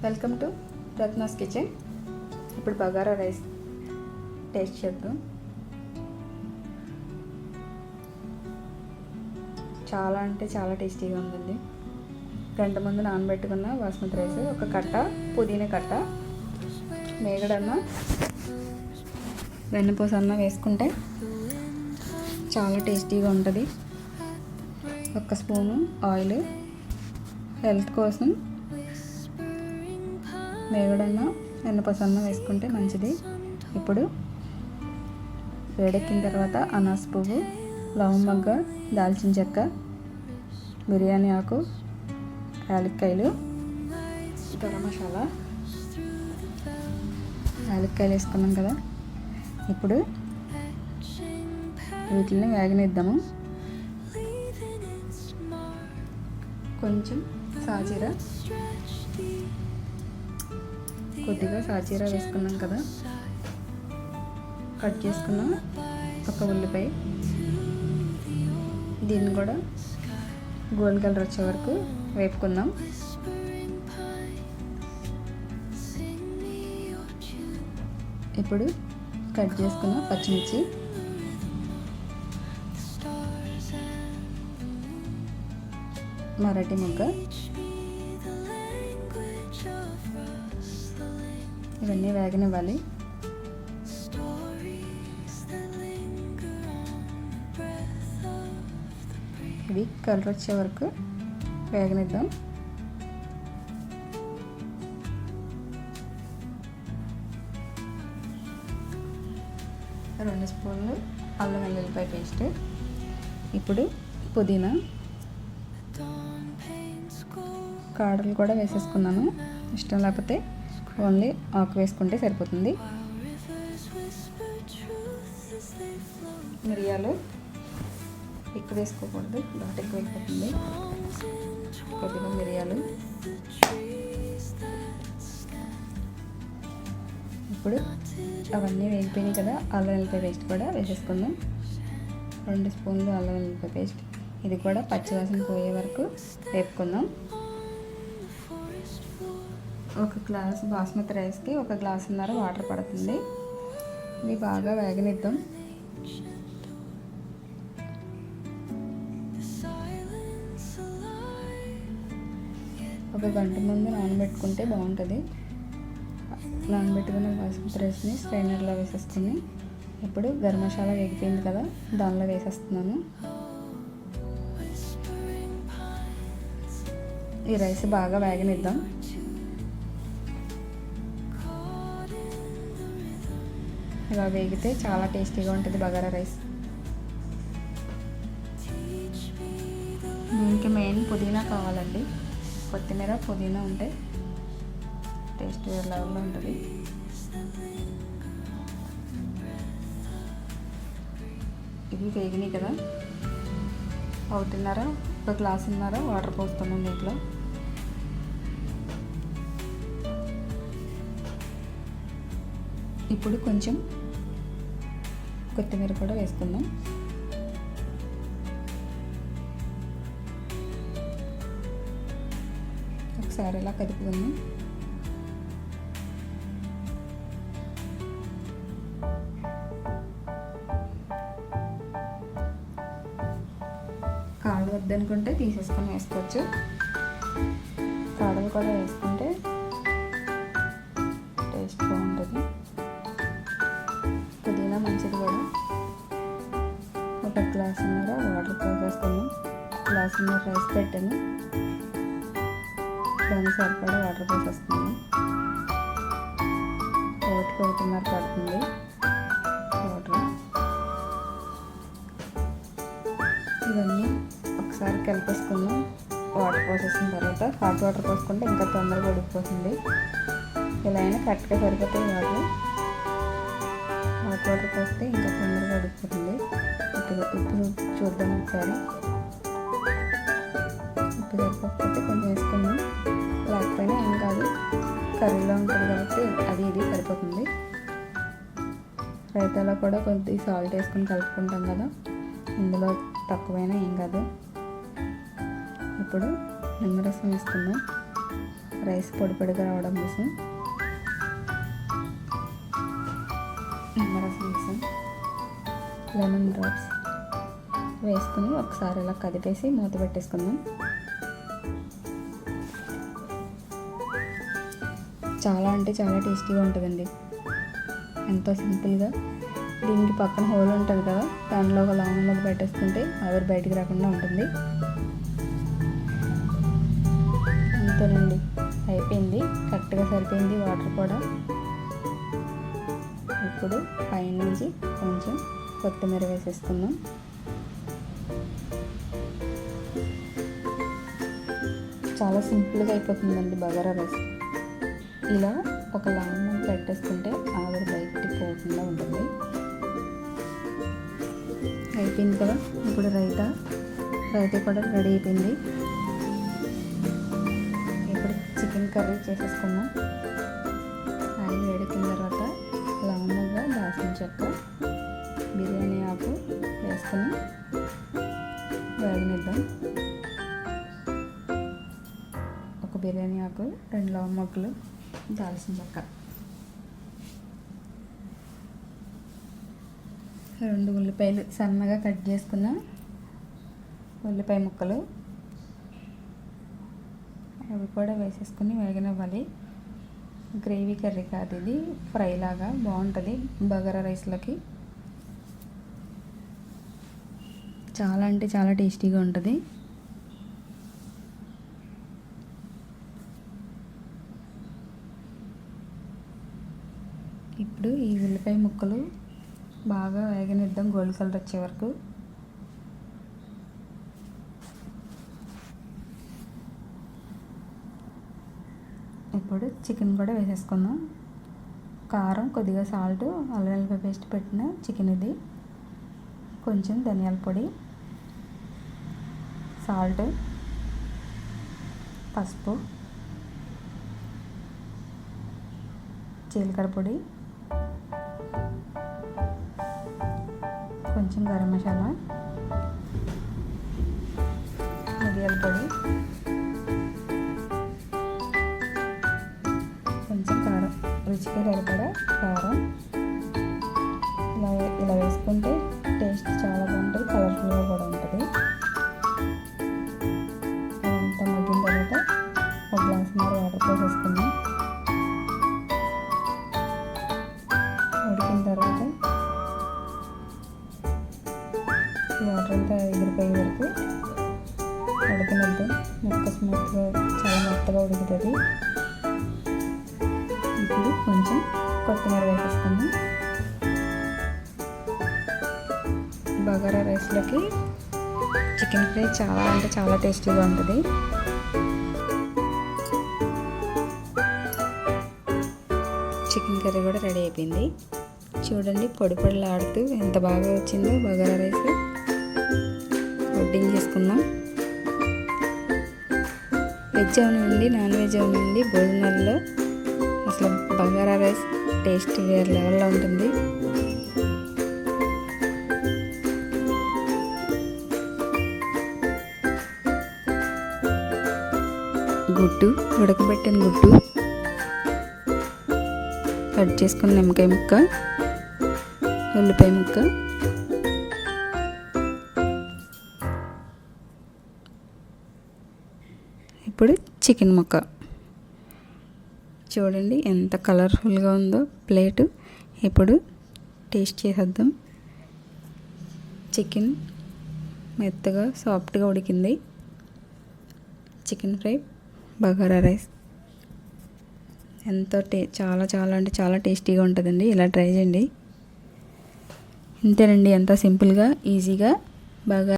Welcome to Ratna's kitchen. ఇప్పుడు bagara rice taste చేద్దాం. చాలా అంటే చాలా టేస్టీగా ఉందండి. గంట ముందు నానబెట్టుకున్న బాస్మతి రైస్, ఒక కట్ట పుదీనా కట్ట, మేగడన్న, వెన్నపూస అన్న వేసుకుంటే చాలా టేస్టీగా ఉంటుంది. ఒక స్పూను ఆయిల్, హెల్త్ కోసం మేగడన్న వెన్నపూసన్న వేసుకుంటే మంచిది. ఇప్పుడు వేడెక్కిన తర్వాత అనాస పువ్వు, లవంగ, దాల్చిన చెక్క, బిర్యానీ ఆకు, యాలక్కాయలు, గరం మసాలా, యాలక్కాయలు వేసుకున్నాం కదా. ఇప్పుడు వీటిని వేగనిద్దాము. కొంచెం సాజీరా, కొద్దిగా సాజీరా వేసుకున్నాం కదా. కట్ చేసుకున్న ఒక ఉల్లిపాయ, దీన్ని కూడా గోల్డ్ కలర్ వచ్చే వరకు వేపుకుందాం. ఇప్పుడు కట్ చేసుకున్న పచ్చిమిర్చి, మరాఠీ మొగ్గ, ఇవన్నీ వేగనివ్వాలి. ఇవి కలర్ వచ్చే వరకు వేగనిద్దాం. రెండు స్పూన్లు అల్లం వెల్లుల్లిపాయ పేస్ట్. ఇప్పుడు పుదీనా కాడలు కూడా వేసేసుకున్నాను. ఇష్టం లేకపోతే ఓన్లీ ఆకు వేసుకుంటే సరిపోతుంది. మిరియాలు ఎక్కువ వేసుకోకూడదు, ఘాటు ఎక్కువ అయిపోతుంది. కొద్దిగా మిరియాలు. ఇప్పుడు అవన్నీ వేగిపోయినాయి కదా, అల్లం వెల్లుల్లిపాయ పేస్ట్ కూడా వేసేసుకుందాం. 2 స్పూన్లు అల్లం వెల్లుల్లిపాయ పేస్ట్. ఇది కూడా పచ్చివాసన పోయే వరకు వేపుకుందాం. ఒక గ్లాస్ బాస్మతి రైస్కి 1 గ్లాసున్నర వాటర్ పడుతుంది. ఇవి బాగా వేగనిద్దాం. ఒక గంట ముందు నానబెట్టుకుంటే బాగుంటుంది. నానబెట్టుకున్న బాస్మతి రైస్ని స్ట్రైనర్లో వేసేసుకుని, ఇప్పుడు గరం మసాలా వేగిపోయింది కదా, దానిలో వేసేస్తున్నాను. ఈ రైస్ బాగా వేగనిద్దాం. ఇలా వేగితే చాలా టేస్టీగా ఉంటుంది బగారా రైస్. దీనికి మెయిన్ పుదీనా కావాలండి. కొత్తిమీర, పుదీనా ఉంటే టేస్ట్ వేరే లెవెల్లో ఉంటుంది. ఇవి వేగినాయి కదా, 1 గ్లాసున్నర వాటర్ పోస్తున్నాం దీంట్లో. ఇప్పుడు కొంచెం కొత్తిమీర కూడా వేసుకుందాం. ఒకసారి ఇలా కలుపుకుందాం. కాడలు వద్దనుకుంటే తీసేసుకొని వేసుకోవచ్చు. కాడలు కూడా వేసుకుంటే టేస్ట్ బాగుంటుంది. పుదీనా మంచిది కూడా. 1 గ్లాసున్నర వాటర్ పోసేసుకున్నాం. గ్లాసున్నర రైస్ పెట్టాను, దానికి సరిపడా వాటర్ పోసేస్తున్నాను. 1:30 పడుతుంది వాటర్. ఇవన్నీ ఒకసారి కలిపేసుకున్నాం. వాటర్ పోసేసిన తర్వాత హాట్ వాటర్ పోసుకుంటే ఇంకా తొందరగా ఉడికిపోతుంది. ఇలా అయినా కరెక్ట్గా సరిపోతాయి వాటర్. హాట్ వాటర్ పోస్తే ఇంకా తొందరగా ఉడికిపోతుంది. ఇప్పుడు చూద్దాం ఒకసారి. ఉప్పు సరిపోకపోతే కొంచెం వేసుకుందాం, లేకపోయినా ఏం కాదు. కర్రీలో ఉంటుంది కాబట్టి అది ఇది సరిపోతుంది. రైతాలో కూడా కొద్దిగా సాల్ట్ వేసుకొని కలుపుకుంటాం కదా, ఇందులో తక్కువైనా ఏం కాదు. ఇప్పుడు నిమ్మరసం వేసుకుందాం. రైస్ పొడి పొడిగా రావడం కోసం నిమ్మరసం కోసం లెమన్ డ్రాప్స్ వేసుకుని ఒకసారి ఇలా కదిపేసి మూత పెట్టేసుకుందాం. చాలా అంటే చాలా టేస్టీగా ఉంటుందండి. ఎంతో సింపుల్గా. దీనికి పక్కన హోల్ ఉంటుంది కదా, దానిలో ఒక లవంగం ముక్క పెట్టేసుకుంటే ఆవిరి బయటికి రాకుండా ఉంటుంది. అంతేనండి, అయిపోయింది. కరెక్ట్గా సరిపోయింది వాటర్ కూడా. ఇప్పుడు పైనుంచి కొంచెం కొత్తిమీర వేసేసుకుందాం. చాలా సింపుల్గా అయిపోతుందండి బగారా రైస్. ఇలా ఒక లవంగం పెట్టేసుకుంటే ఆవిరి బయటికి పోకుండా ఉంటుంది. అయిపోయింది కదా. ఇప్పుడు రైతా కూడా రెడీ అయిపోయింది. ఇప్పుడు చికెన్ కర్రీ చేసేసుకుందాం. ఆయిల్ వేడెక్కిన తర్వాత లవంగంగా దాల్చిన చెక్క, బిర్యానీ ఆకు వేసుకొని వేగనిద్దాం. ఒక బిర్యానీ ఆకు, 2 లవంగ మొగ్గలు, దాల్చిన చెక్క, 2 ఉల్లిపాయలు సన్నగా కట్ చేసుకున్న ఉల్లిపాయ ముక్కలు, అవి కూడా వేసేసుకుని వేగనివ్వాలి. గ్రేవీ కర్రీ కాదు ఇది, ఫ్రై లాగా బాగుంటుంది బగారా రైస్లోకి. చాలా అంటే చాలా టేస్టీగా ఉంటుంది. ఇప్పుడు ఈ ఉల్లిపాయ ముక్కలు బాగా వేగనిద్దాం గోల్డ్ కలర్ వచ్చే వరకు. ఇప్పుడు చికెన్ కూడా వేసేసుకుందాం. కారం, కొద్దిగా సాల్ట్, అల్లం వెల్లిపాయ పేస్ట్ పెట్టిన చికెన్ ఇది. కొంచెం ధనియాల పొడి, సాల్ట్, పసుపు, జీలకర్ర పొడి, కొంచెం గరం మసాలా, మిరియాల పొడి, కొంచెం కారం, రుచికి సరిపడా కారం. ఇలా వేసుకుంటే టేస్ట్ చాలా బాగుంటుంది, కలర్ఫుల్గా కూడా ఉంటుంది. అదంతా మగ్గిన తర్వాత ఒక గ్లాసున్నర వాటర్ పోసేసుకుందాం. ఉడికిన తర్వాత వాటర్ అంతా ఎగిరిపోయే వరకు ఉడకనిద్దాం. ముక్క స్మూత్గా చాలా మెత్తగా ఉడుకుతుంది. ఇప్పుడు కొంచెం కొత్తిమీర వేసేసుకుందాం. బగారా రైస్లోకి చికెన్ ఫ్రై చాలా అంటే చాలా టేస్టీగా ఉంటుంది. చికెన్ కర్రీ కూడా రెడీ అయిపోయింది. చూడండి, పొడి పొడిలాడుతూ ఎంత బాగా వచ్చిందో బగారా రైస్. వడ్డింగ్ చేసుకుందాం. వెజ్ అవనండి, నాన్ వెజ్ అవనండి, భోజనాల్లో అసలు బగారా రైస్ టేస్ట్ వేరే లెవెల్లో ఉంటుంది. గుడ్డు, ఉడకబెట్టిన గుడ్డు, కట్ చేసుకున్న నిమ్మకాయ ముక్క, ఉల్లిపాయ ముక్క, ఇప్పుడు చికెన్ ముక్క. చూడండి ఎంత కలర్ఫుల్గా ఉందో ప్లేటు. ఇప్పుడు టేస్ట్ చేసేద్దాం. చికెన్ మెత్తగా సాఫ్ట్గా ఉడికింది. చికెన్ ఫ్రై, బగారా రైస్ ఎంతో చాలా చాలా అంటే చాలా టేస్టీగా ఉంటుందండి. ఇలా ట్రై చేయండి. ఇంతేనండి, ఎంతో సింపుల్గా ఈజీగా బగారా